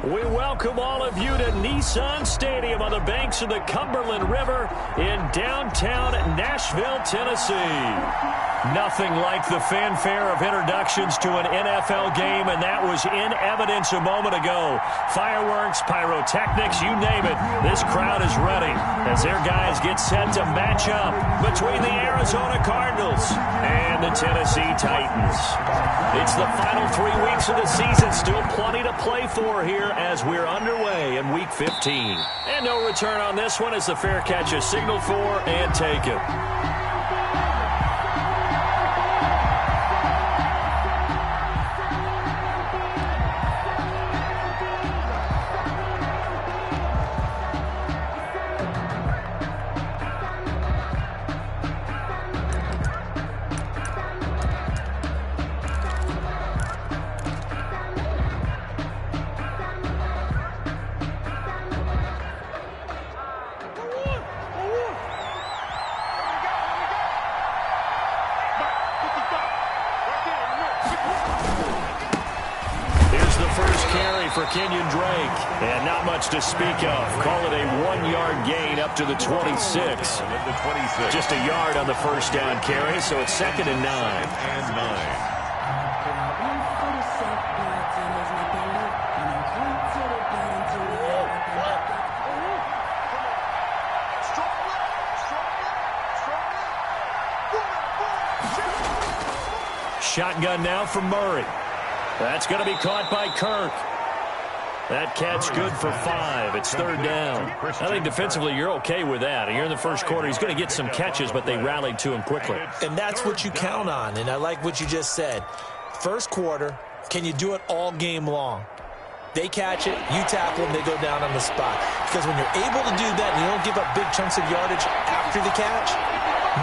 We welcome all of you to Nissan Stadium on the banks of the Cumberland River in downtown Nashville, Tennessee. Nothing like the fanfare of introductions to an NFL game, and that was in evidence a moment ago. Fireworks, pyrotechnics, you name it. This crowd is ready as their guys get set to match up between the Arizona Cardinals and the Tennessee Titans. It's the final 3 weeks of the season. Still plenty to play for here as we're underway in Week 15. And no return on this one as the fair catch is signaled for and taken. For Kenyon Drake, and not much to speak of. Call it a 1-yard gain up to the 26. Just a yard on the first down carry, so it's 2nd and 9. Shotgun now for Murray. That's going to be caught by Kirk. That catch good for 5. It's 3rd down. I think defensively you're okay with that. You're in the first quarter. He's going to get some catches, but they rallied to him quickly. And that's what you count on, and I like what you just said. First quarter, can you do it all game long? They catch it, you tackle them, they go down on the spot. Because when you're able to do that and you don't give up big chunks of yardage after the catch,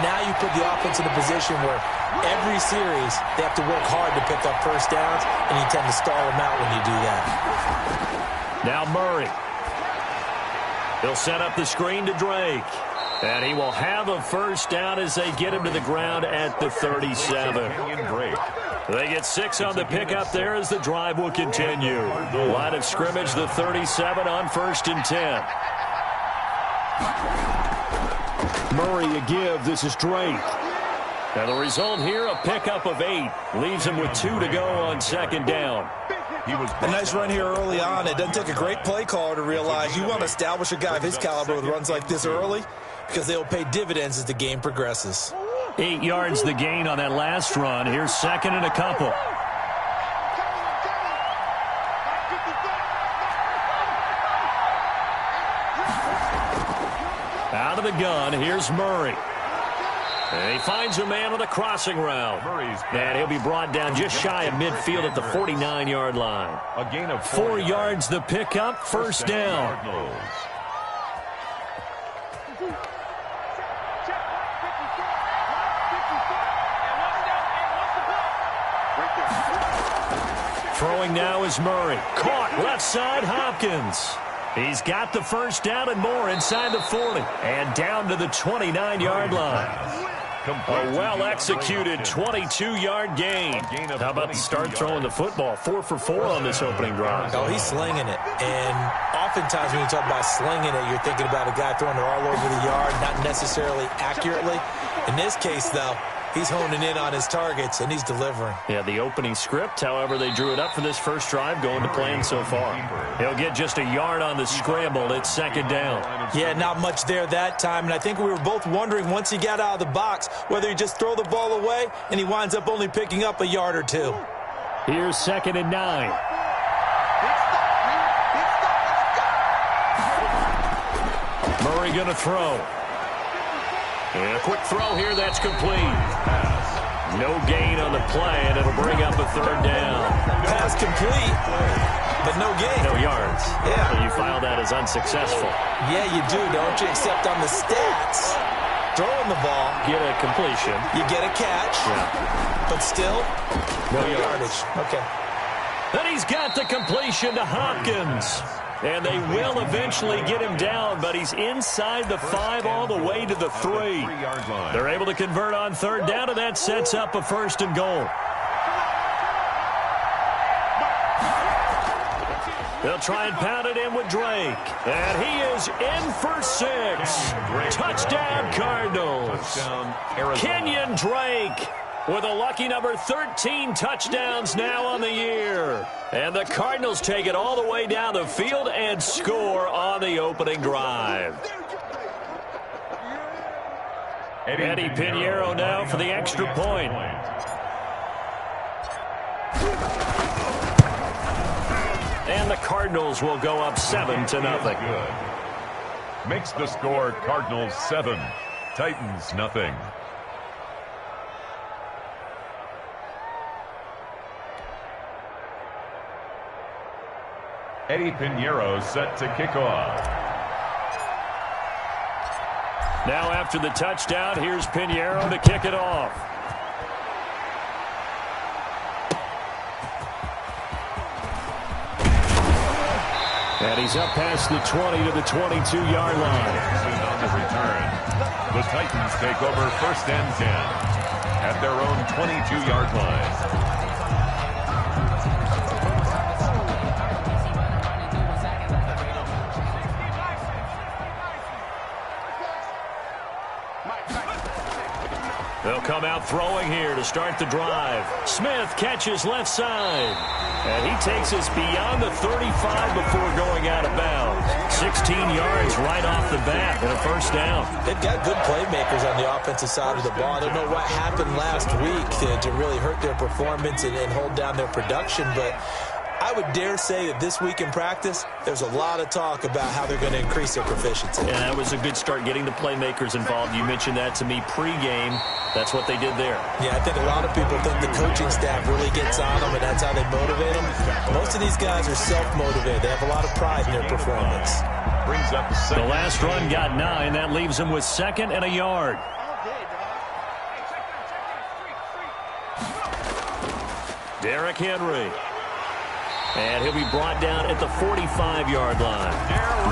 now you put the offense in a position where every series they have to work hard to pick up first downs, and you tend to stall them out when you do that. Now Murray. He'll set up the screen to Drake. And he will have a first down as they get him to the ground at the 37. They get 6 on the pickup there as the drive will continue. Line of scrimmage, the 37 on 1st and 10. Murray a give. This is Drake. And the result here, a pickup of 8. Leaves him with 2 to go on 2nd down. A nice run here early on. It doesn't take a great play caller to realize you want to establish a guy of his caliber with runs like this early because they'll pay dividends as the game progresses. 8 yards the gain on that last run. Here's 2nd and a couple. Out of the gun, here's Murray. And he finds a man on the crossing route. And he'll be brought down just shy of midfield at the 49-yard line. A gain of 4 yards the pickup, 1st down. Throwing now is Murray. Caught left side, Hopkins. He's got the first down and more inside the 40. And down to the 29-yard line. A well-executed 22-yard gain. How about the start throwing the football? 4 for 4 on this opening drive. Oh, he's slinging it. And oftentimes when you talk about slinging it, you're thinking about a guy throwing it all over the yard, not necessarily accurately. In this case, though, he's honing in on his targets, and he's delivering. Yeah, the opening script, however, they drew it up for this first drive, going to plan so far. He'll get just a yard on the scramble. It's 2nd down. Yeah, not much there that time, and I think we were both wondering once he got out of the box whether he just throw the ball away, and he winds up only picking up a yard or 2. Here's 2nd and 9. Murray going to throw. And a quick throw here, that's complete. No gain on the play, and it'll bring up a 3rd down. Pass complete, but no gain. No yards. Yeah. So you file that as unsuccessful. Yeah, you do, don't you? Except on the stats, throwing the ball. Get a completion. You get a catch. Yeah. But still, no yardage. Okay. Then he's got the completion to Hopkins. And they will eventually get him down, but he's inside the 5 all the way to the 3. They're able to convert on 3rd down, and that sets up a 1st and goal. They'll try and pound it in with Drake. And he is in for 6. Touchdown, Cardinals. Kenyon Drake with a lucky number 13 touchdowns now on the year. And the Cardinals take it all the way down the field and score on the opening drive. Eddie Pinheiro now for the extra point. And the Cardinals will go up 7-0. Makes the score Cardinals 7, Titans nothing. Eddie Pinheiro set to kick off. Now after the touchdown, here's Pinheiro to kick it off. And he's up past the 20 to the 22-yard line. On the return, the Titans take over 1st and 10 at their own 22-yard line. They'll come out throwing here to start the drive. Smith catches left side. And he takes us beyond the 35 before going out of bounds. 16 yards right off the bat and a 1st down. They've got good playmakers on the offensive side of the ball. I don't know what happened last week to really hurt their performance and hold down their production, but I would dare say that this week in practice, there's a lot of talk about how they're going to increase their proficiency. Yeah, that was a good start getting the playmakers involved. You mentioned that to me pregame. That's what they did there. Yeah, I think a lot of people think the coaching staff really gets on them, and that's how they motivate them. Most of these guys are self-motivated. They have a lot of pride in their performance. Brings up the last run got 9. That leaves them with 2nd and a yard. Derrick Henry. And he'll be brought down at the 45-yard line.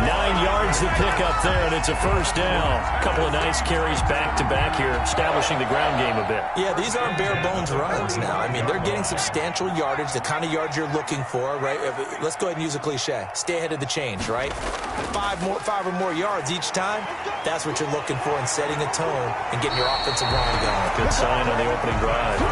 9 yards to pick up there, and it's a 1st down. A couple of nice carries back-to-back here, establishing the ground game a bit. Yeah, these aren't bare-bones runs now. I mean, they're getting substantial yardage, the kind of yards you're looking for, right? Let's go ahead and use a cliche. Stay ahead of the change, right? 5 or more yards each time, that's what you're looking for in setting a tone and getting your offensive line going. Good sign on the opening drive.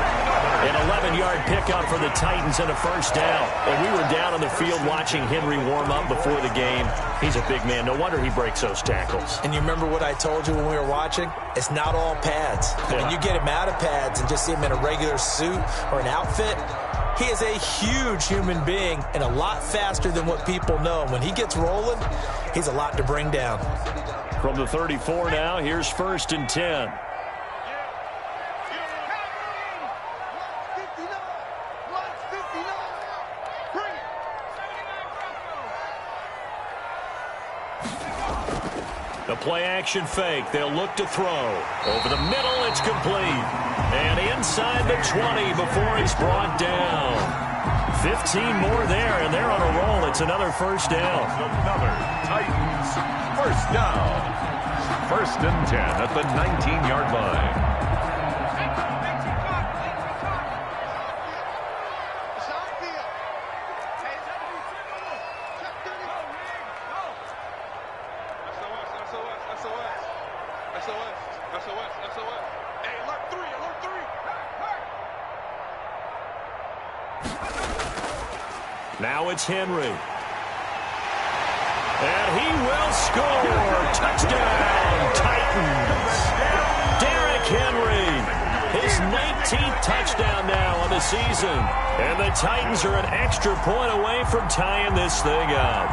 An 11-yard pickup for the Titans and a 1st down. And we were down on the field watching Henry warm up before the game. He's a big man. No wonder he breaks those tackles. And you remember what I told you when we were watching? It's not all pads. Yeah. When you get him out of pads and just see him in a regular suit or an outfit, he is a huge human being and a lot faster than what people know. And when he gets rolling, he's a lot to bring down. From the 34 now, here's 1st and 10. The play-action fake. They'll look to throw. Over the middle, it's complete. And inside the 20 before he's brought down. 15 more there, and they're on a roll. It's another 1st down. Another Titans 1st down. 1st and 10 at the 19-yard line. Now it's Henry. And he will score. Touchdown, Titans. Derrick Henry. His 19th touchdown now on the season. And the Titans are an extra point away from tying this thing up.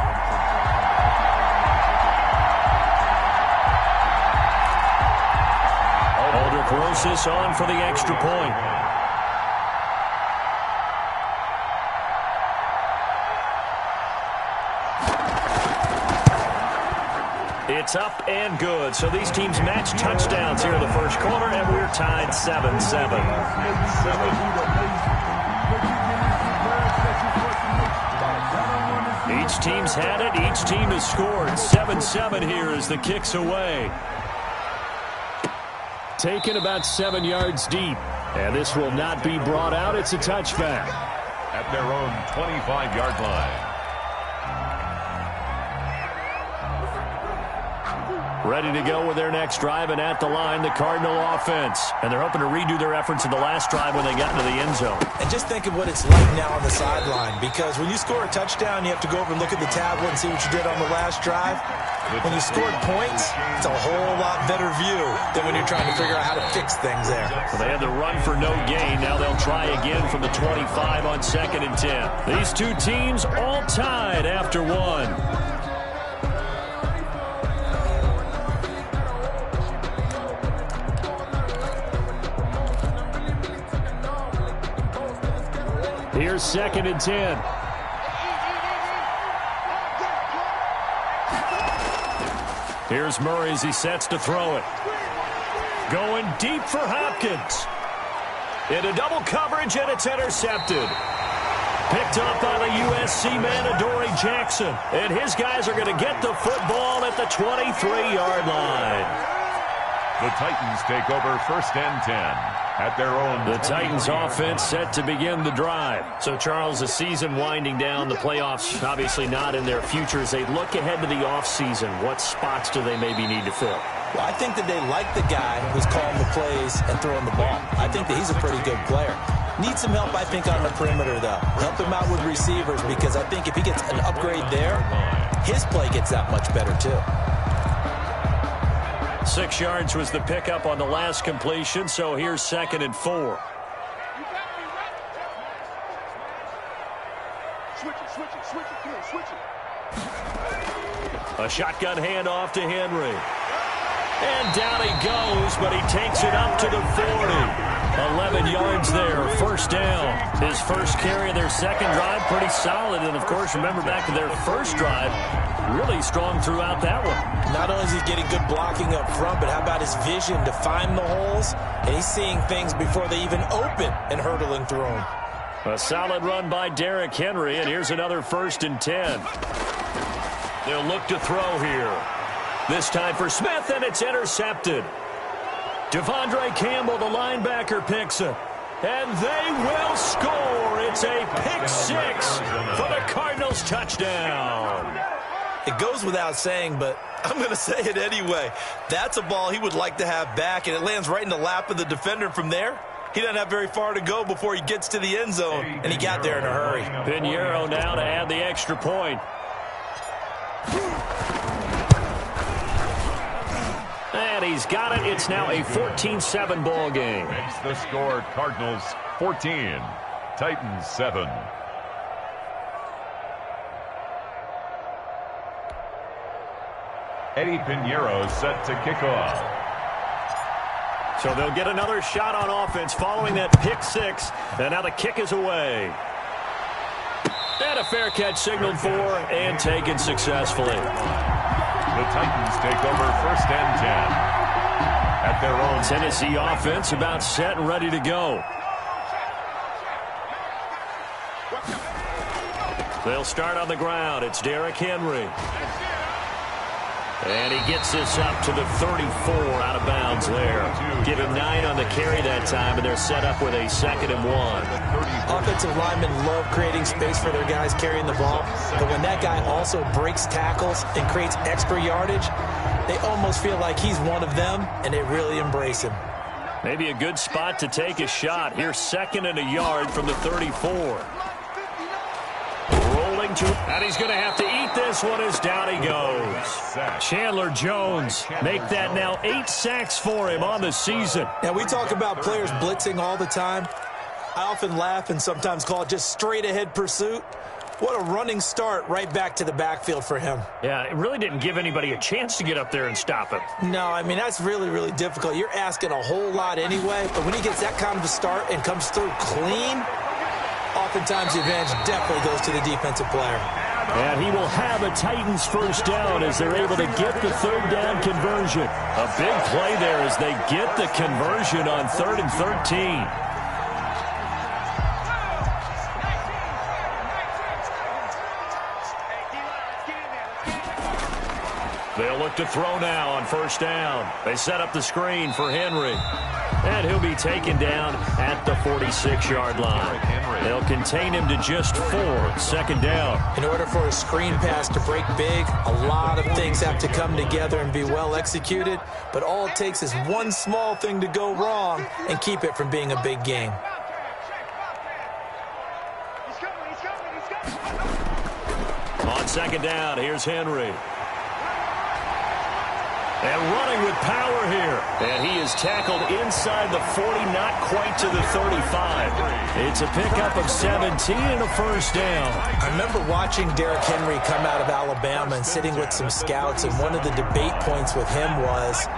Aldrich Rosas on for the extra point. It's up and good. So these teams match touchdowns here in the 1st quarter, and we're tied 7-7. Each team's had it. Each team has scored. 7-7 here as the kick's away. Taken about 7 yards deep. And this will not be brought out. It's a touchback. At their own 25-yard line. Ready to go with their next drive, and at the line, the Cardinal offense. And they're hoping to redo their efforts in the last drive when they got into the end zone. And just think of what it's like now on the sideline, because when you score a touchdown, you have to go over and look at the tablet and see what you did on the last drive. When you scored points, it's a whole lot better view than when you're trying to figure out how to fix things there. Well, they had the run for no gain. Now they'll try again from the 25 on 2nd and 10. These two teams all tied after one. Here's 2nd and 10. Here's Murray as he sets to throw it. Going deep for Hopkins. Into double coverage, and it's intercepted. Picked up by the USC man, Adoree Jackson. And his guys are going to get the football at the 23-yard line. The Titans take over 1st and 10 at their own. The Titans offense set to begin the drive. So, Charles, the season winding down, the playoffs obviously not in their future. As they look ahead to the offseason, what spots do they maybe need to fill? Well, I think that they like the guy who's calling the plays and throwing the ball. I think that he's a pretty good player. Needs some help, I think, on the perimeter, though. Help him out with receivers, because I think if he gets an upgrade there, his play gets that much better, too. 6 yards was the pickup on the last completion, so here's 2nd and 4. A shotgun handoff to Henry. And down he goes, but he takes it up to the 40. 11 yards there, 1st down. His first carry of their second drive, pretty solid. And, of course, remember back to their first drive, really strong throughout that one. Not only is he getting good blocking up front, but how about his vision to find the holes? And he's seeing things before they even open and hurdling through them. A solid run by Derrick Henry, and here's another 1st and 10. They'll look to throw here. This time for Smith, and it's intercepted. Devondre Campbell, the linebacker, picks it. And they will score. It's a pick 6 for the Cardinals touchdown. It goes without saying, but I'm going to say it anyway. That's a ball he would like to have back, and it lands right in the lap of the defender. From there, he doesn't have very far to go before he gets to the end zone, and he got there in a hurry. Pinheiro now to add the extra point. And he's got it. It's now a 14-7 ball game. Makes the score Cardinals 14, Titans 7. Eddie Pinheiro set to kick off. So they'll get another shot on offense following that pick 6. And now the kick is away. And a fair catch signaled for and taken successfully. The Titans take over 1st and 10 at their own. Tennessee offense about set and ready to go. They'll start on the ground. It's Derrick Henry. And he gets this up to the 34 out of bounds there. Give him 9 on the carry that time, and they're set up with a 2nd and 1. Offensive linemen love creating space for their guys carrying the ball, but when that guy also breaks tackles and creates extra yardage, they almost feel like he's one of them, and they really embrace him. Maybe a good spot to take a shot. Here's 2nd and a yard from the 34. Rolling to, and he's going to have to eat this one as down he goes. Chandler Jones make that now 8 sacks for him on the season. Now, we talk about players blitzing all the time. I often laugh and sometimes call it just straight ahead pursuit. What a running start right back to the backfield for him. Yeah, it really didn't give anybody a chance to get up there and stop him. No, I mean, that's really, really difficult. You're asking a whole lot anyway, but when he gets that kind of a start and comes through clean, oftentimes the advantage definitely goes to the defensive player. And he will have a Titans first down as they're able to get the 3rd down conversion. A big play there as they get the conversion on 3rd and 13. They'll look to throw now on 1st down. They set up the screen for Henry. And he'll be taken down at the 46-yard line. They'll contain him to just 4, second down. In order for a screen pass to break big, a lot of things have to come together and be well executed, but all it takes is one small thing to go wrong and keep it from being a big game. On second down, here's Henry. And running with power here. And he is tackled inside the 40, not quite to the 35. It's a pickup of 17 and a first down. I remember watching Derrick Henry come out of Alabama and sitting with some scouts, and one of the debate points with him was,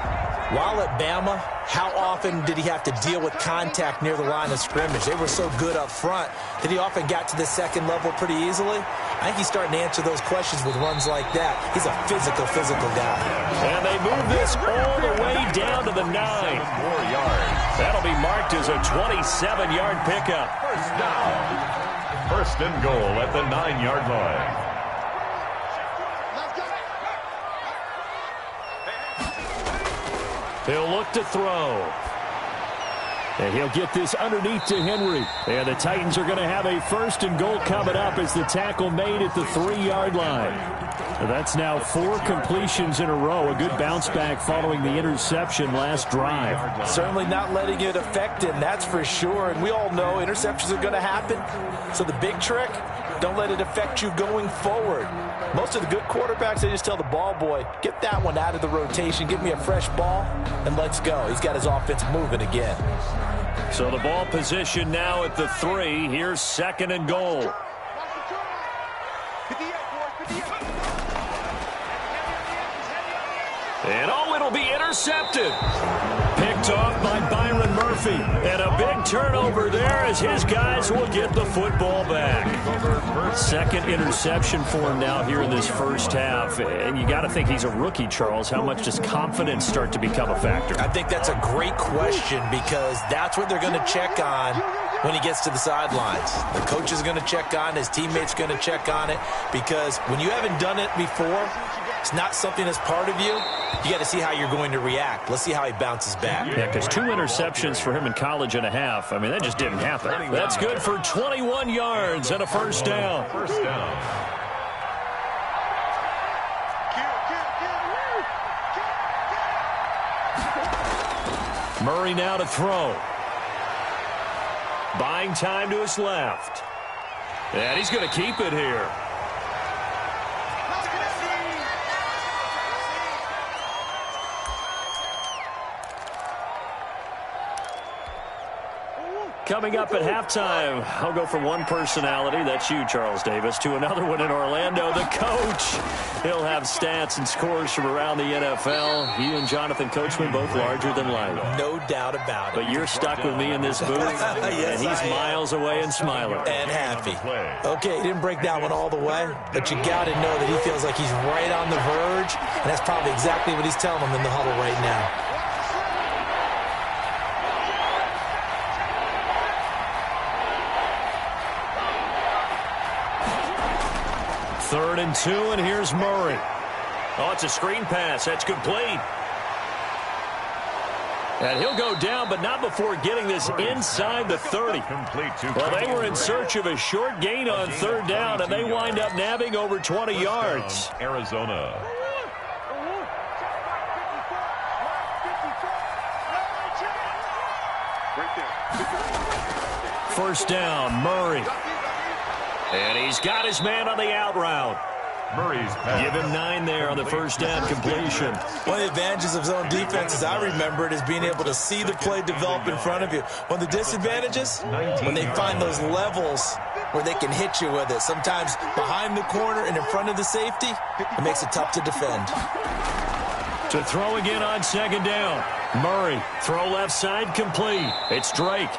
while at Bama, how often did he have to deal with contact near the line of scrimmage? They were so good up front that he often got to the second level pretty easily. I think he's starting to answer those questions with runs like that. He's a physical guy. And they move this all the way down to the 9. 4 yards. That'll be marked as a 27-yard pickup. First down. First and goal at the 9-yard line. He'll look to throw. And he'll get this underneath to Henry. And the Titans are going to have a first and goal coming up as the tackle made at the 3-yard line. That's now 4 completions in a row. A good bounce back following the interception last drive. Certainly not letting it affect him, that's for sure. And we all know interceptions are going to happen. So the big trick, don't let it affect you going forward. Most of the good quarterbacks, they just tell the ball boy, get that one out of the rotation, give me a fresh ball, and let's go. He's got his offense moving again. So the ball position now at the 3. Here's second and goal. And it'll be intercepted. Picked off by Byron Murphy. And a big turnover there as his guys will get the football back. Second interception for him now here in this first half. And you got to think he's a rookie, Charles. How much does confidence start to become a factor? I think that's a great question because that's what they're going to check on when he gets to the sidelines. The coach is going to check on, his teammates going to check on it, because when you haven't done it before, it's not something that's part of you. You got to see how you're going to react. Let's see how he bounces back. Yeah, because 2 interceptions for him in college and a half. I mean, that just didn't happen. That's good for 21 yards and a first down. First down. Murray now to throw. Buying time to his left. And he's going to keep it here. Coming up at halftime, I'll go from one personality, that's you, Charles Davis, to another one in Orlando, the coach. He'll have stats and scores from around the NFL. He and Jonathan Coachman both larger than life. No doubt about it. But you're stuck with me in this booth, Yes, and he's miles away and smiling. And happy. Okay, he didn't break that one all the way, but you got to know that he feels like he's right on the verge, and that's probably exactly what he's telling them in the huddle right now. Third and 2, and here's Murray. Oh, it's a screen pass. That's complete. And he'll go down, but not before getting this inside the 30. Well, they were in search of a short gain on third down, and they wind up nabbing over 20 yards. Arizona. First down, Murray. And he's got his man on the out route. Murray's pass. Give him 9 there on the first down completion. One of the advantages of zone defense, as I remember it, is being able to see the play develop in front of you. One of the disadvantages, when they find those levels where they can hit you with it. Sometimes behind the corner and in front of the safety, it makes it tough to defend. To throw again on second down. Murray, throw left side, complete. It's Drake.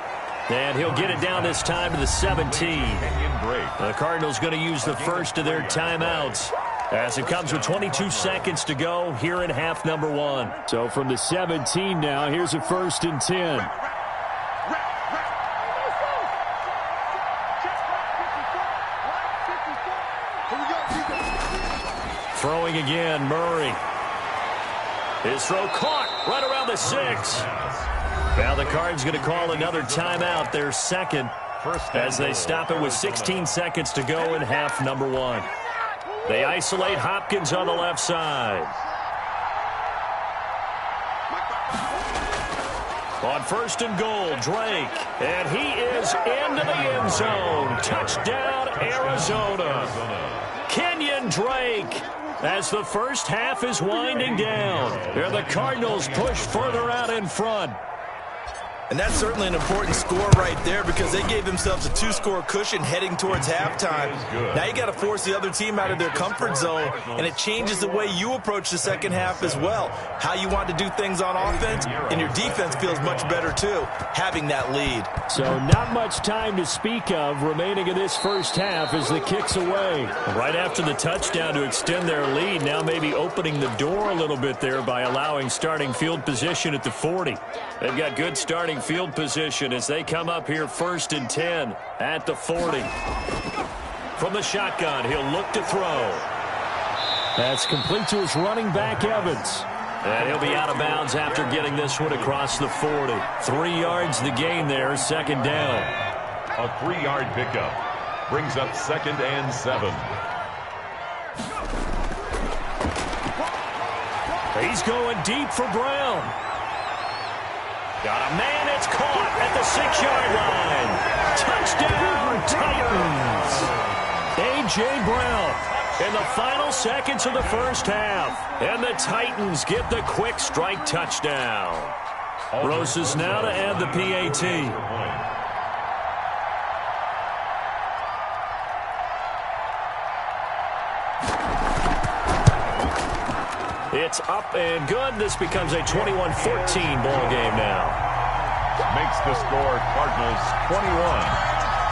And he'll get it down this time to the 17. The Cardinals going to use the first of their timeouts as it comes with 22 seconds to go here in half number 1. So from the 17 now, here's a first and 10. Throwing again, Murray. His throw caught right around the 6. Now the Cards going to call another timeout, their second, as they stop it with 16 seconds to go in half number one. They isolate Hopkins on the left side. On first and goal, Drake. And he is into the end zone. Touchdown, Arizona. Kenyon Drake. As the first half is winding down, and the Cardinals push further out in front. And that's certainly an important score right there because they gave themselves a 2-score cushion heading towards halftime. Now you got to force the other team out of their comfort zone, and it changes the way you approach the second half as well. How you want to do things on offense, and your defense feels much better too, having that lead. So not much time to speak of remaining in this first half as the kick's away. Right after the touchdown to extend their lead, now maybe opening the door a little bit there by allowing starting field position at the 40. They've got good starting field position as they come up here first and 10 at the 40. From the shotgun, he'll look to throw. That's complete to his running back, Evans. And he'll be out of bounds after getting this one across the 40. 3 yards the gain there, second down. A 3-yard pickup brings up 2nd and 7. He's going deep for Brown. Got a man, it's caught at the 6-yard line. Touchdown, Titans. A.J. Brown in the final seconds of the first half. And the Titans get the quick strike touchdown. Roses now to add the PAT. It's up and good. This becomes a 21-14 ball game now. Makes the score Cardinals 21,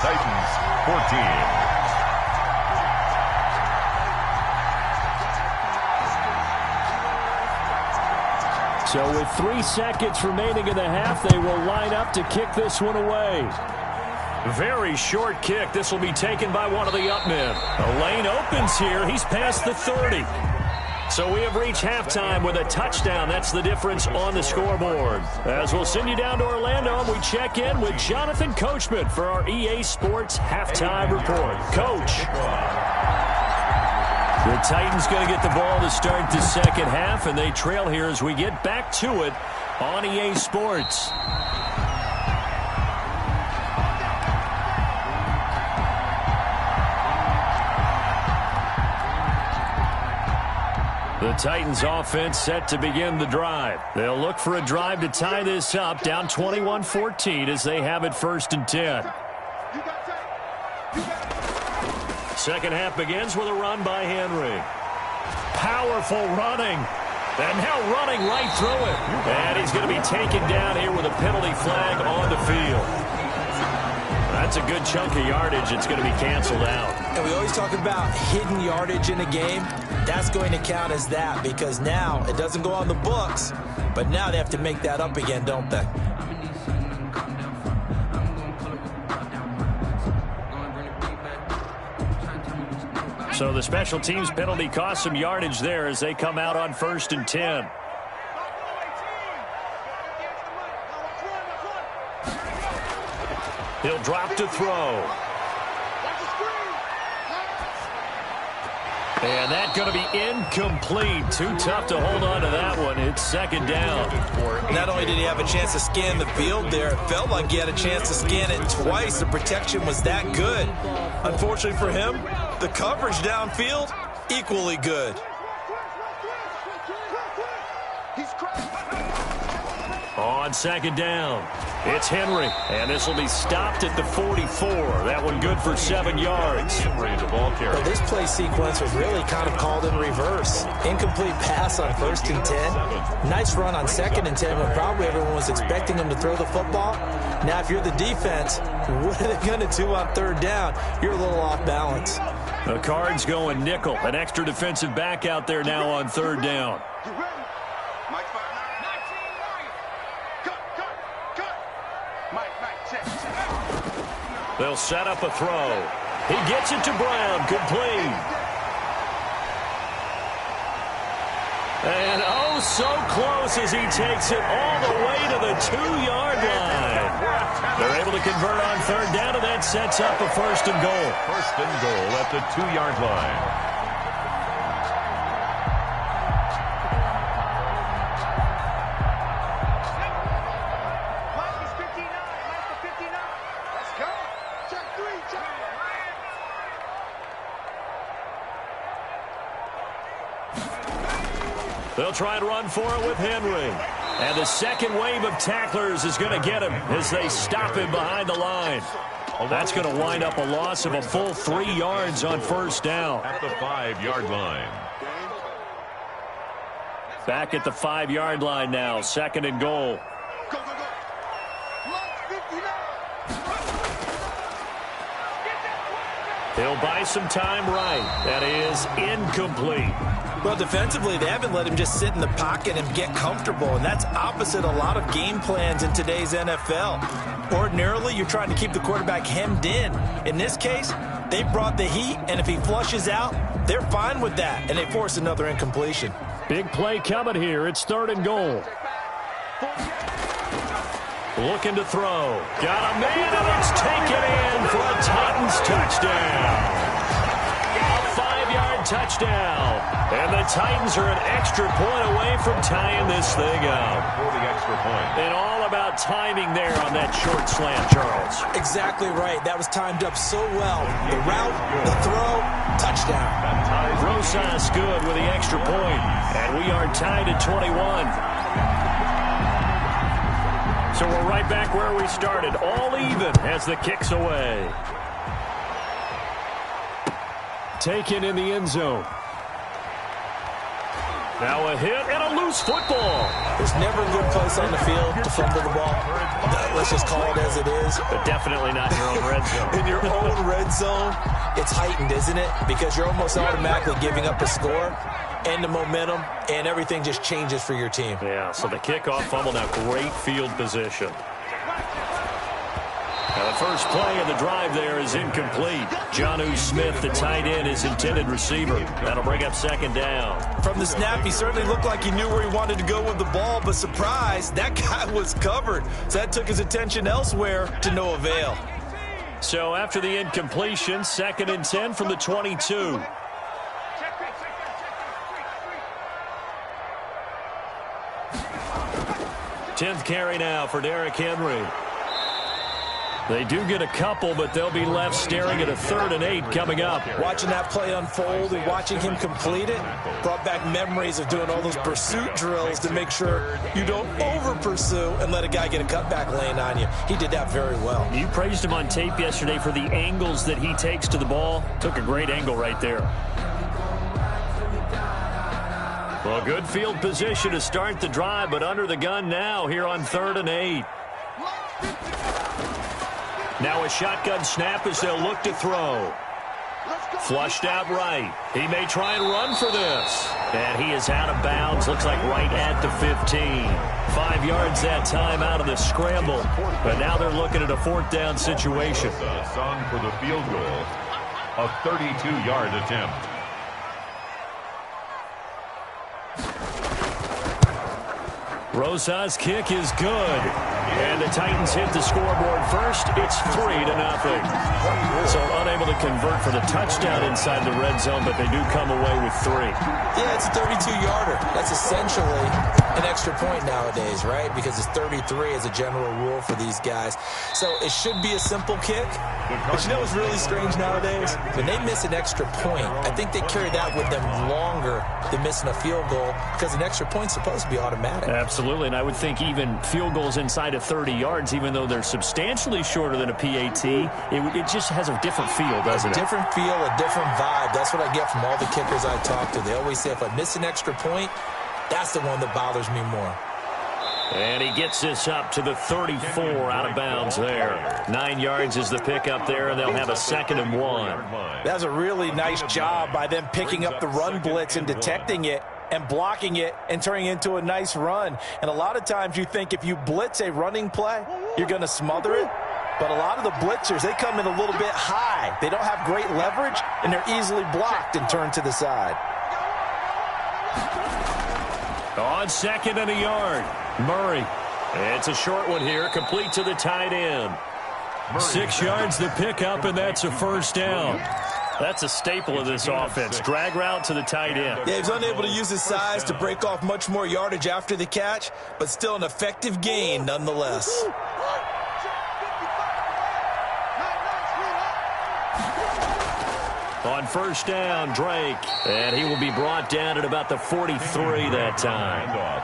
Titans 14. So with 3 seconds remaining in the half, they will line up to kick this one away. Very short kick. This will be taken by one of the up men. A lane opens here. He's past the 30. So we have reached halftime with a touchdown. That's the difference on the scoreboard. As we'll send you down to Orlando, and we check in with Jonathan Coachman for our EA Sports Halftime Report. Coach. The Titans going to get the ball to start the second half, and they trail here as we get back to it on EA Sports. The Titans offense set to begin the drive. They'll look for a drive to tie this up, down 21-14 as they have it first and 10. Second half begins with a run by Henry. Powerful running. And now running right through it. And he's going to be taken down here with a penalty flag on the field. That's a good chunk of yardage. It's going to be canceled out. And we always talk about hidden yardage in a game. That's going to count as that because now it doesn't go on the books, but now they have to make that up again, don't they? So the special teams penalty cost some yardage there as they come out on first and 10. He'll drop to throw. And that's going to be incomplete. Too tough to hold on to that one. It's second down. Not only did he have a chance to scan the field there, it felt like he had a chance to scan it twice. The protection was that good. Unfortunately for him, the coverage downfield, equally good. On second down, it's Henry, and this will be stopped at the 44. That one good for 7 yards. Henry, the ball carrier. Well, this play sequence was really kind of called in reverse. Incomplete pass on first and 10. Nice run on second and 10 when probably everyone was expecting him to throw the football. Now, if you're the defense, what are they going to do on third down? You're a little off balance. The Cards going nickel. An extra defensive back out there now on third down. They'll set up a throw. He gets it to Brown. Complete. And oh, so close as he takes it all the way to the 2-yard line. They're able to convert on third down, and that sets up a first and goal. First and goal at the 2-yard line. They'll try and run for it with Henry. And the second wave of tacklers is going to get him as they stop him behind the line. That's going to wind up a loss of a full 3 yards on first down. At the 5-yard line. Back at the 5-yard line now, second and goal. He'll buy some time right. That is incomplete. Well, defensively, they haven't let him just sit in the pocket and get comfortable, and that's opposite a lot of game plans in today's NFL. Ordinarily, you're trying to keep the quarterback hemmed in. In this case, they brought the heat, and if he flushes out, they're fine with that, and they force another incompletion. Big play coming here. It's third and goal. Looking to throw. Got a man, and it's taken in for a Titans touchdown. A 5-yard touchdown. And the Titans are an extra point away from tying this thing up. For the extra point. And all about timing there on that short slant, Charles. Exactly right. That was timed up so well. The route, the throw, touchdown. Rosas good with the extra point. And we are tied at 21. So we're right back where we started, all even as the kick's away. Taken in the end zone. Now a hit and a loose football. There's never a good place on the field to fumble the ball. Let's just call it as it is. But definitely not in your own red zone. In your own red zone, it's heightened, isn't it? Because you're almost automatically giving up a score and the momentum, and everything just changes for your team. Yeah, so the kickoff fumble, now great field position. Now the first play of the drive there is incomplete. Jonnu Smith, the tight end, his intended receiver. That'll bring up second down. From the snap, he certainly looked like he knew where he wanted to go with the ball, but surprise, that guy was covered. So that took his attention elsewhere to no avail. So after the incompletion, second and 10 from the 22. Tenth carry now for Derrick Henry. They do get a couple, but they'll be left staring at a 3rd and 8 coming up. Watching that play unfold and watching him complete it brought back memories of doing all those pursuit drills to make sure you don't over-pursue and let a guy get a cutback lane on you. He did that very well. You praised him on tape yesterday for the angles that he takes to the ball. Took a great angle right there. Well, good field position to start the drive, but under the gun now here on 3rd and 8. Now a shotgun snap as they'll look to throw. Flushed out right. He may try and run for this. And he is out of bounds. Looks like right at the 15. 5 yards that time out of the scramble. But now they're looking at a 4th down situation. Song for the field goal. A 32-yard attempt. Rosas' kick is good. And the Titans hit the scoreboard first. It's 3-0. So unable to convert for the touchdown inside the red zone, but they do come away with 3. Yeah, it's a 32-yarder. That's essentially an extra point nowadays, right? Because it's 33 as a general rule for these guys. So it should be a simple kick. But you know what's really strange nowadays? When they miss an extra point, I think they carry that with them longer than missing a field goal because an extra point's supposed to be automatic. Absolutely, and I would think even field goals inside of 30 yards, even though they're substantially shorter than a PAT, it just has a different feel, doesn't it? A different feel, a different vibe. That's what I get from all the kickers I talk to. They always say if I miss an extra point, that's the one that bothers me more. And he gets this up to the 34 out of bounds there. 9 yards is the pickup there, and they'll have a 2nd and 1. That's a really nice job by them picking up the run blitz and detecting it and blocking it and turning it into a nice run. And a lot of times you think if you blitz a running play, you're going to smother it. But a lot of the blitzers, they come in a little bit high. They don't have great leverage, and they're easily blocked and turned to the side. On second and a yard, Murray. It's a short one here, complete to the tight end. 6 yards the pickup, and that's a first down. That's a staple of this offense. Drag route to the tight end. Yeah, he's unable to use his size to break off much more yardage after the catch, but still an effective gain nonetheless. On first down, Drake. And he will be brought down at about the 43 that time.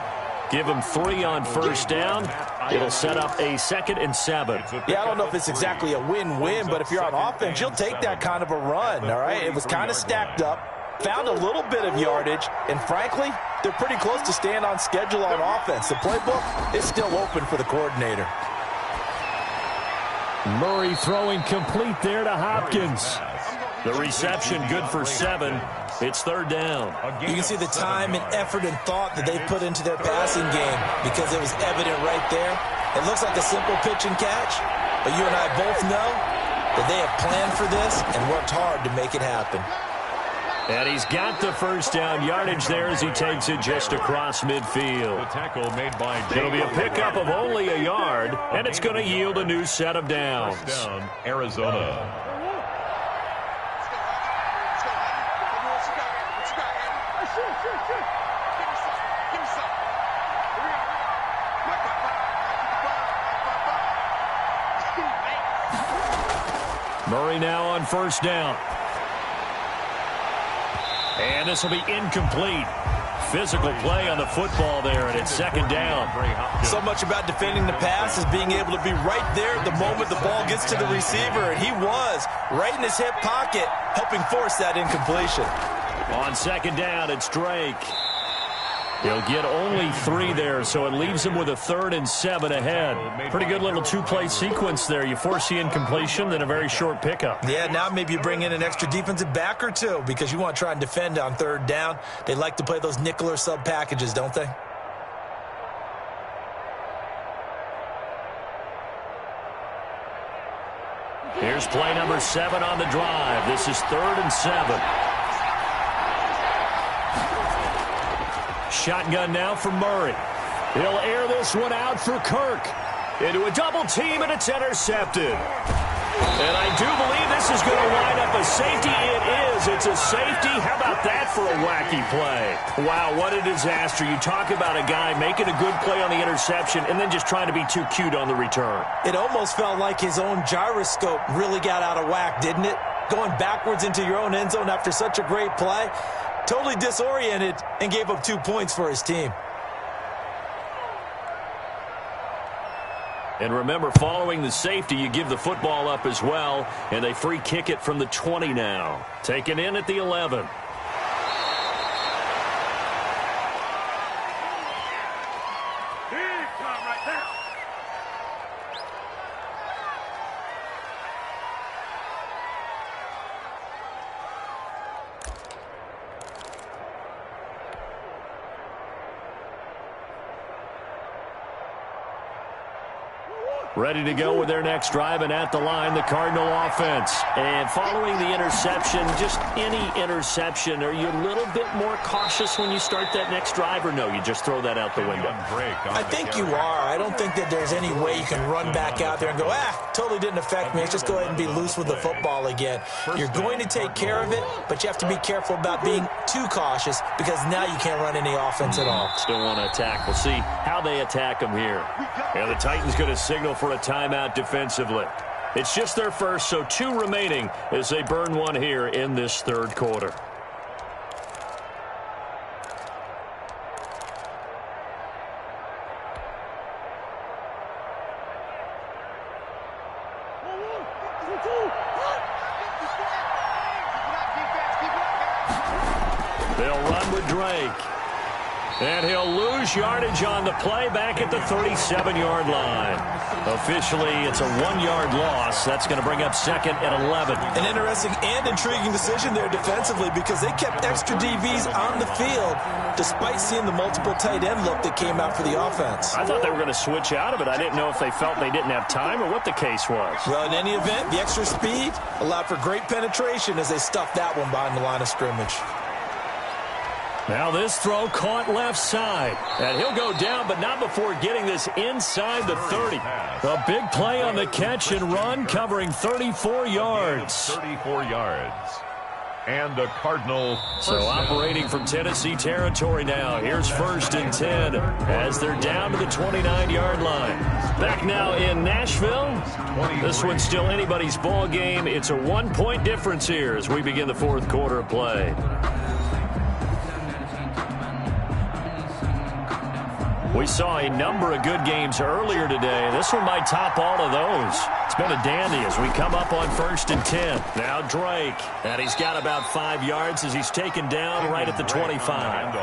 Give him 3 on first down. It'll set up a 2nd and 7. Yeah, I don't know if it's exactly a win-win, but if you're on offense, you'll take that kind of a run, all right? It was kind of stacked up, found a little bit of yardage, and frankly, they're pretty close to staying on schedule on offense. The playbook is still open for the coordinator. Murray throwing complete there to Hopkins. The reception good for 7. It's 3rd down. You can see the time and effort and thought that they put into their passing game because it was evident right there. It looks like a simple pitch and catch, but you and I both know that they have planned for this and worked hard to make it happen. And he's got the first down yardage there as he takes it just across midfield. The tackle made by It'll be a pickup of only a yard, and it's going to yield a new set of downs. First down, Arizona. Murray now on first down. And this will be incomplete. Physical play on the football there, and it's 2nd down. So much about defending the pass is being able to be right there at the moment the ball gets to the receiver, and he was right in his hip pocket, helping force that incompletion. On 2nd down, it's Drake. He'll get only 3 there, so it leaves him with a 3rd and 7 ahead. Pretty good little 2-play sequence there. You force the incompletion, then a very short pickup. Yeah, now maybe you bring in an extra defensive back or 2 because you want to try and defend on 3rd down. They like to play those nickel or sub packages, don't they? Here's play number 7 on the drive. This is 3rd and 7. Shotgun now for Murray. He'll air this one out for Kirk. Into a double team, and it's intercepted. And I do believe this is going to wind up a safety. It is. It's a safety. How about that for a wacky play? Wow, what a disaster. You talk about a guy making a good play on the interception and then just trying to be too cute on the return. It almost felt like his own gyroscope really got out of whack, didn't it? Going backwards into your own end zone after such a great play. Totally disoriented and gave up 2 points for his team. And remember, following the safety, you give the football up as well, and they free kick it from the 20 now. Taken in at the 11. Ready to go with their next drive, and at the line, the Cardinal offense. And following the interception, just any interception, are you a little bit more cautious when you start that next drive, or no, you just throw that out the window? I think you are. I don't think that there's any way you can run back out there and go, totally didn't affect me. Let's just go ahead and be loose with the football again. You're going to take care of it, but you have to be careful about being too cautious because now you can't run any offense at all. Still want to attack. We'll see how they attack them here. And the Titans going to signal for a timeout defensively. It's just their first, so 2 remaining as they burn one here in this 3rd quarter. They'll run with Drake. And he'll lose yardage on the play back at the 37-yard line. Officially, it's a 1-yard loss. That's going to bring up 2nd and 11. An interesting and intriguing decision there defensively because they kept extra DBs on the field despite seeing the multiple tight end look that came out for the offense. I thought they were going to switch out of it. I didn't know if they felt they didn't have time or what the case was. Well, in any event, the extra speed allowed for great penetration as they stuffed that one behind the line of scrimmage. Now this throw caught left side. And he'll go down, but not before getting this inside the 30. A big play on the catch and run, covering 34 yards. 34 yards. And the Cardinal. So operating from Tennessee territory now. Here's 1st and 10 as they're down to the 29-yard line. Back now in Nashville. This one's still anybody's ball game. It's a 1-point difference here as we begin the 4th quarter of play. We saw a number of good games earlier today. This one might top all of those. It's been a dandy as we come up on 1st and 10. Now Drake. And he's got about 5 yards as he's taken down right at the 25.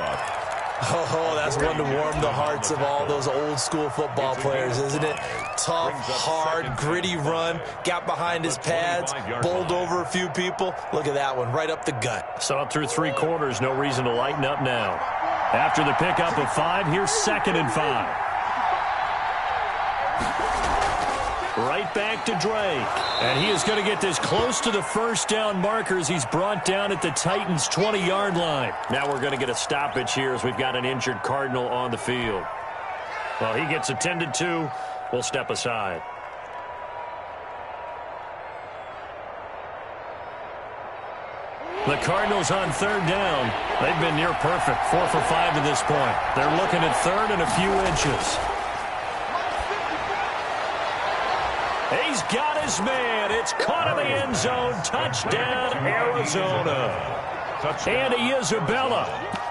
Oh, that's one to warm the hearts of all those old school football players, isn't it? Tough, hard, gritty run. Got behind his pads, bowled over a few people. Look at that one, right up the gut. Saw it through 3 quarters. No reason to lighten up now. After the pickup of 5, here's 2nd and 5. Right back to Drake. And he is going to get this close to the 1st down markers. He's brought down at the Titans' 20-yard line. Now we're going to get a stoppage here as we've got an injured Cardinal on the field. Well, he gets attended to. We'll step aside. The Cardinals on 3rd down. They've been near perfect, 4 for 5 to this point. They're looking at 3rd and a few inches. He's got his man. It's caught in the end zone. Touchdown, Arizona. Andy Isabella,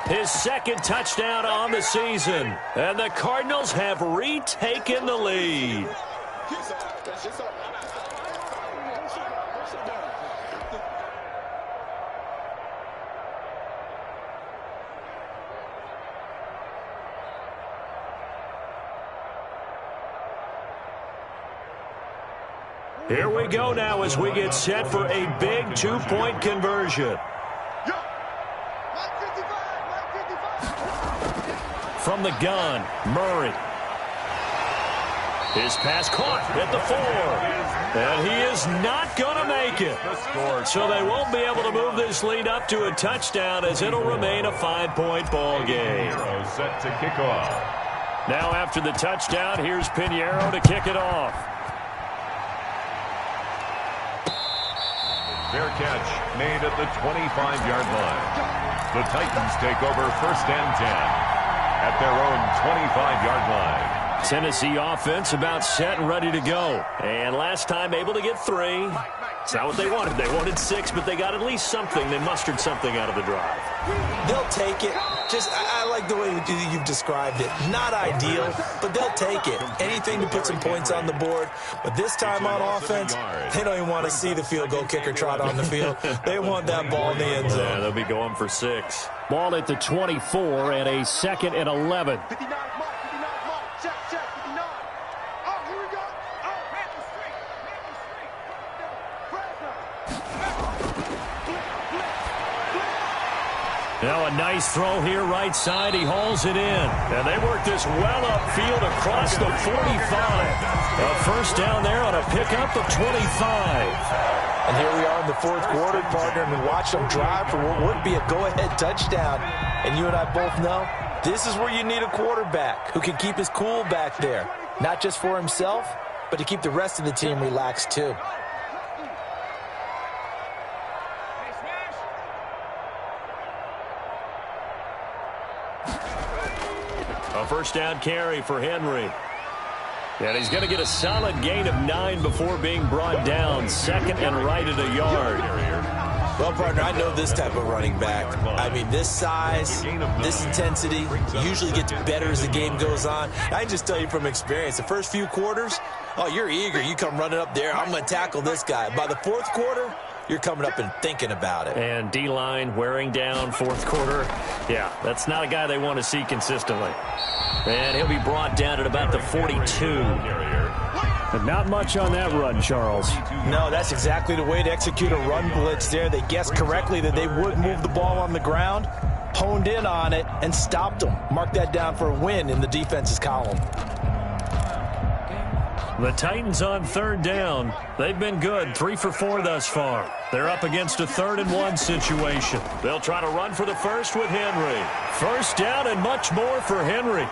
his 2nd touchdown on the season. And the Cardinals have retaken the lead. Here we go now as we get set for a big 2-point conversion. From the gun, Murray. His pass caught at the 4. And he is not going to make it. So they won't be able to move this lead up to a touchdown as it'll remain a 5-point ball game. Set to kick off. Now after the touchdown, here's Pinheiro to kick it off. Fair catch made at the 25-yard line. The Titans take over 1st and 10 at their own 25-yard line. Tennessee offense about set and ready to go. And last time able to get 3. It's not what they wanted. They wanted 6, but they got at least something. They mustered something out of the drive. They'll take it. I like the way you've described it. Not ideal, but they'll take it. Anything to put some points on the board. But this time on offense, they don't even want to see the field goal kicker trot on the field. They want that ball in the end zone. Yeah, they'll be going for 6. Ball at the 24 and a 2nd and 11. Now a nice throw here right side. He hauls it in. And they work this well upfield across the 45. A 1st down there on a pickup of 25. And here we are in the 4th quarter, partner, and we watch them drive for what would be a go-ahead touchdown. And you and I both know this is where you need a quarterback who can keep his cool back there. Not just for himself, but to keep the rest of the team relaxed too. A 1st down carry for Henry. And he's going to get a solid gain of 9 before being brought down. 2nd and right at a yard. Well, partner, I know this type of running back. I mean, this size, this intensity usually gets better as the game goes on. I can just tell you from experience, the first few quarters, oh, you're eager. You come running up there. I'm going to tackle this guy. By the 4th quarter, you're coming up and thinking about it. And D-line wearing down 4th quarter. Yeah, that's not a guy they want to see consistently. And he'll be brought down at about the 42. But not much on that run, Charles. No, that's exactly the way to execute a run blitz there. They guessed correctly that they would move the ball on the ground, honed in on it, and stopped them. Mark that down for a win in the defense's column. The Titans on third down. They've been good, 3 for 4 thus far. They're up against a 3rd and 1 situation. They'll try to run for the first with Henry. First down and much more for Henry.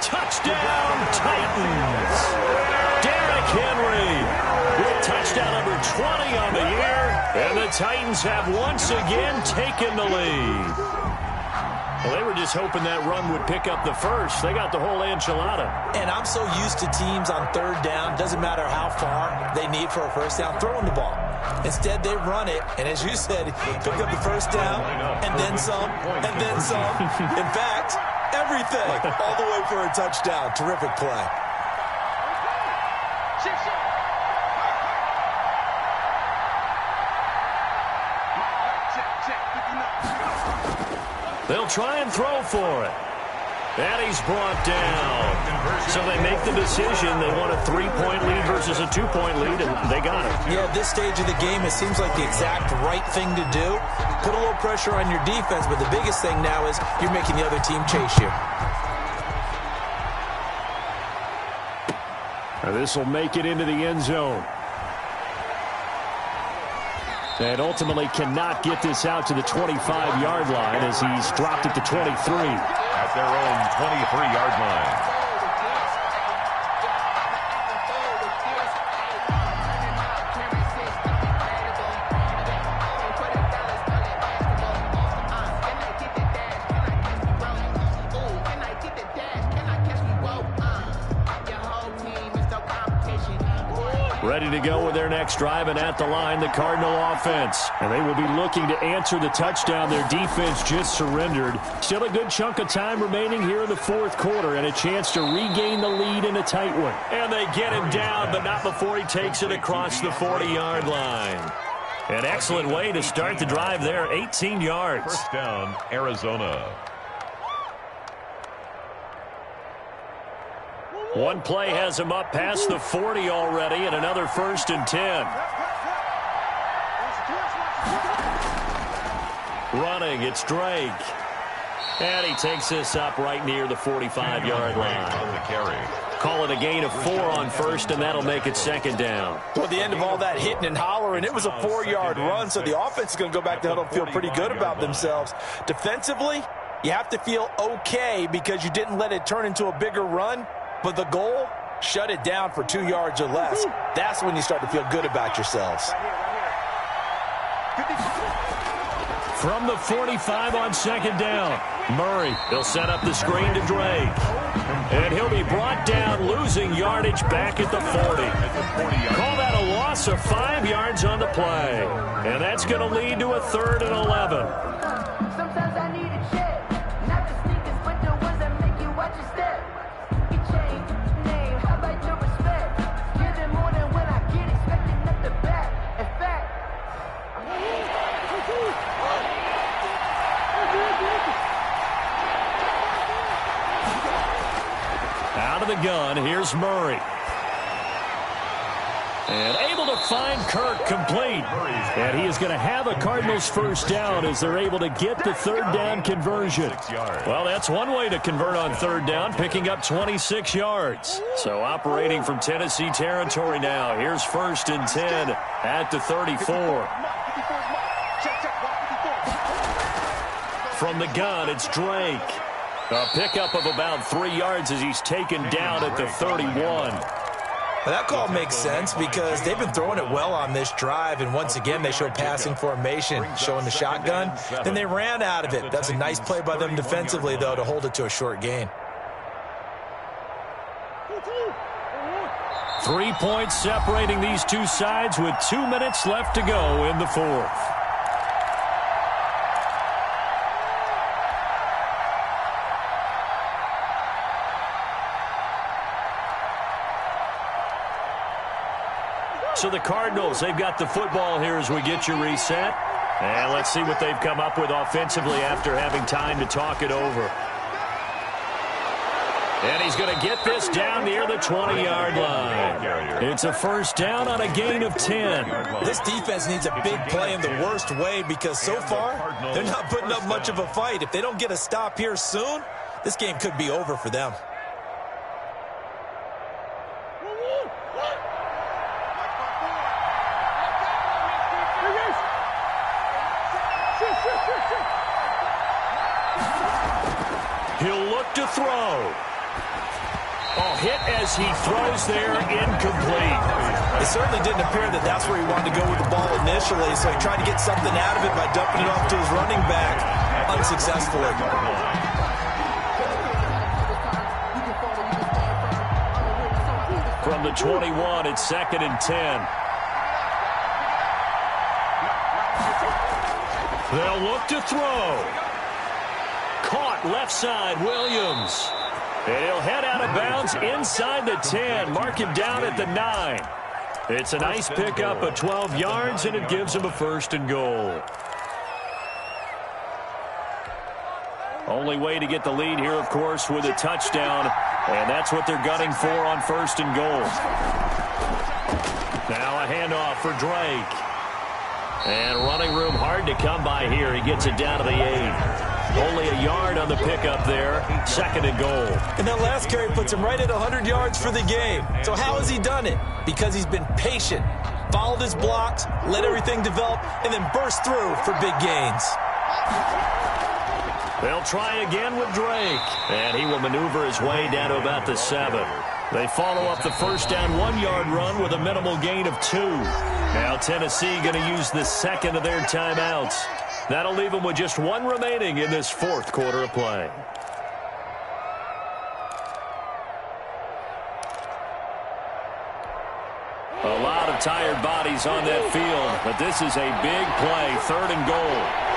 Touchdown, Titans! Derrick Henry with touchdown number 20 on the year. And the Titans have once again taken the lead. Well, they were just hoping that run would pick up the first. They got the whole enchilada. And I'm so used to teams on third down, doesn't matter how far they need for a first down, throwing the ball. Instead, they run it, and as you said, pick up the first down, and then some, and then some. In fact, everything, all the way for a touchdown. Terrific play. They'll try and throw for it. And he's brought down. So they make the decision. They want a 3-point lead versus a 2-point lead, and they got it. Yeah, at this stage of the game, it seems like the exact right thing to do. Put a little pressure on your defense, but the biggest thing now is you're making the other team chase you. This will make it into the end zone. And ultimately cannot get this out to the 25-yard line as he's dropped at the 23. At their own 23-yard line. Ready to go with their next drive, and at the line, the Cardinal offense. And they will be looking to answer the touchdown their defense just surrendered. Still a good chunk of time remaining here in the fourth quarter, and a chance to regain the lead in a tight one. And they get him down, but not before he takes it across the 40-yard line. An excellent way to start the drive there, 18 yards. First down, Arizona. One play has him up past the 40 already, and another 1st and 10. Running, it's Drake. And he takes this up right near the 45-yard line. On the carry. Call it a gain of 4 on first, and that'll make it 2nd down. Well, at the end of all that hitting and hollering, it was a 4-yard run, so the offense is going to go back to huddle and feel pretty good about themselves. Defensively, you have to feel okay because you didn't let it turn into a bigger run. But the goal, shut it down for 2 yards or less. That's when you start to feel good about yourselves. From the 45 on 2nd down, Murray. He'll set up the screen to Drake. And he'll be brought down, losing yardage back at the 40. Call that a loss of 5 yards on the play. And that's going to lead to a 3rd and 11. Out of the gun, here's Murray. And able to find Kirk complete. And he is going to have a Cardinals first down as they're able to get the 3rd down conversion. Well, that's one way to convert on 3rd down, picking up 26 yards. So operating from Tennessee territory now. Here's 1st and 10 at the 34. From the gun, it's Drake. A pickup of about 3 yards as he's taken down at the 31. Well, that call makes sense because they've been throwing it well on this drive, and once again they show passing formation, showing the shotgun. Then they ran out of it. That's a nice play by them defensively, though, to hold it to a short gain. 3 points separating these two sides with 2 minutes left to go in the fourth. So the Cardinals, they've got the football here as we get you reset. And let's see what they've come up with offensively after having time to talk it over. And he's going to get this down near the 20-yard line. It's a first down on a gain of 10. This defense needs a big play in the worst way because so far they're not putting up much of a fight. If they don't get a stop here soon, this game could be over for them. He'll look to throw. Oh, hit as he throws there, incomplete. It certainly didn't appear that that's where he wanted to go with the ball initially, so he tried to get something out of it by dumping it off to his running back unsuccessfully. From the 21, it's 2nd and 10. They'll look to throw. Caught left side, Williams. And he'll head out of bounds inside the 10. Mark him down at the 9. It's a nice pickup of 12 yards, and it gives him a 1st and goal. Only way to get the lead here, of course, with a touchdown. And that's what they're gunning for on 1st and goal. Now a handoff for Drake. And running room hard to come by here. He gets it down to the 8. Only a yard on the pickup there. 2nd and goal. And that last carry puts him right at 100 yards for the game. So how has he done it? Because he's been patient, followed his blocks, let everything develop, and then burst through for big gains. They'll try again with Drake. And he will maneuver his way down to about the 7. They follow up the first down 1-yard run with a minimal gain of 2. Now Tennessee going to use the second of their timeouts. That'll leave them with just 1 remaining in this 4th quarter of play. A lot of tired bodies on that field, but this is a big play, 3rd and goal.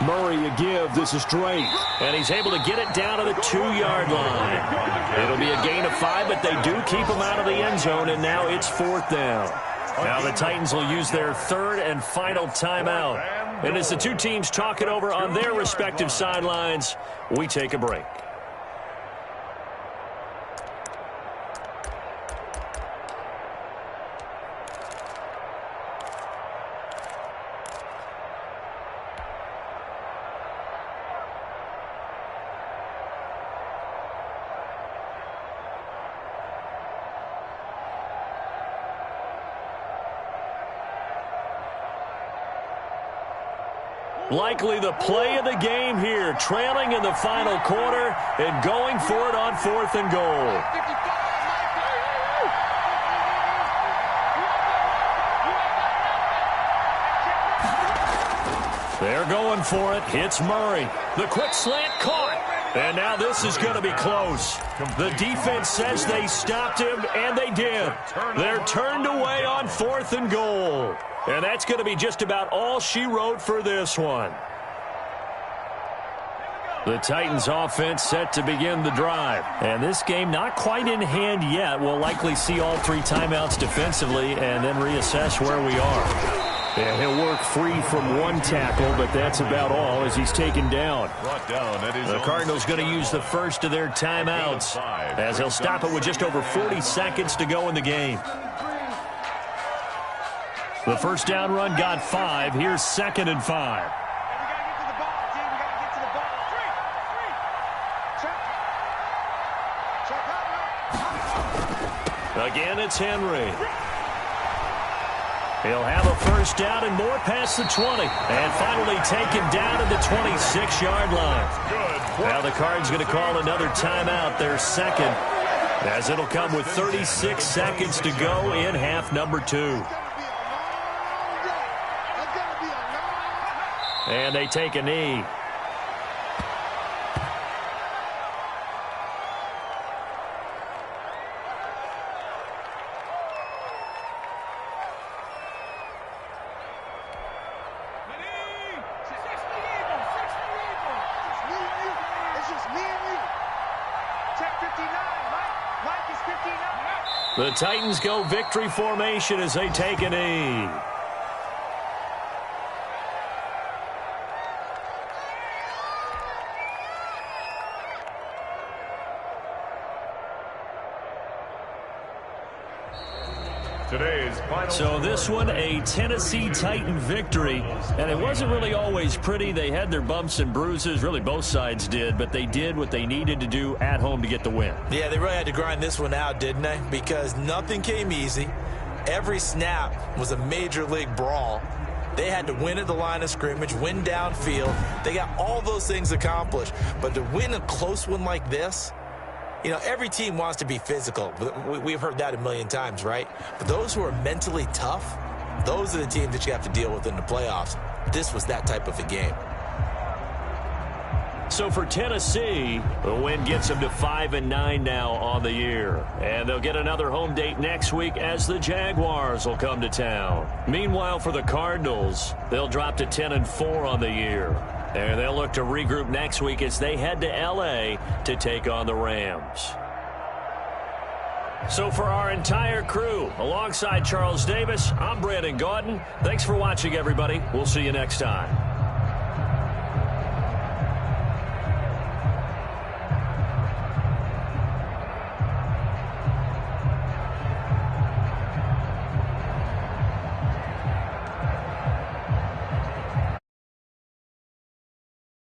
Murray a give. This is Drake. And he's able to get it down to the 2-yard line. It'll be a gain of 5, but they do keep him out of the end zone, and now it's 4th down. Now the Titans will use their 3rd and final timeout. And as the two teams talk it over on their respective sidelines, we take a break. Likely the play of the game here, trailing in the final quarter and going for it on 4th and goal. They're going for it. It's Murray. The quick slant caught. And now this is going to be close. The defense says they stopped him, and they did. They're turned away on 4th and goal. And that's going to be just about all she wrote for this one. The Titans offense set to begin the drive. And this game not quite in hand yet. We'll likely see all 3 timeouts defensively and then reassess where we are. And he'll work free from 1 tackle, but that's about all as he's taken down. The Cardinals going to use the first of their timeouts as they'll stop it with just over 40 seconds to go in the game. The first down run got 5. Here's 2nd and 5. Again, it's Henry. He'll have a first down and more past the 20. And finally taken down at the 26-yard line. Now the Cards going to call another timeout, their 2nd, as it'll come with 36 seconds to go in half number 2. And they take a knee. The Titans go victory formation as they take a knee. So this one, a Tennessee Titan victory, and it wasn't really always pretty. They had their bumps and bruises, really both sides did, but they did what they needed to do at home to get the win. Yeah, they really had to grind this one out, didn't they? Because nothing came easy. Every snap was a major league brawl, They had to win at the line of scrimmage, win downfield. They got all those things accomplished. But to win a close one like this, you know, every team wants to be physical. We've heard that a million times, right? But those who are mentally tough, those are the teams that you have to deal with in the playoffs. This was that type of a game. So for Tennessee, the win gets them to 5-9 now on the year. And they'll get another home date next week as the Jaguars will come to town. Meanwhile, for the Cardinals, they'll drop to 10-4 on the year. And they'll look to regroup next week as they head to L.A. to take on the Rams. So for our entire crew, alongside Charles Davis, I'm Brandon Gaudin. Thanks for watching, everybody. We'll see you next time.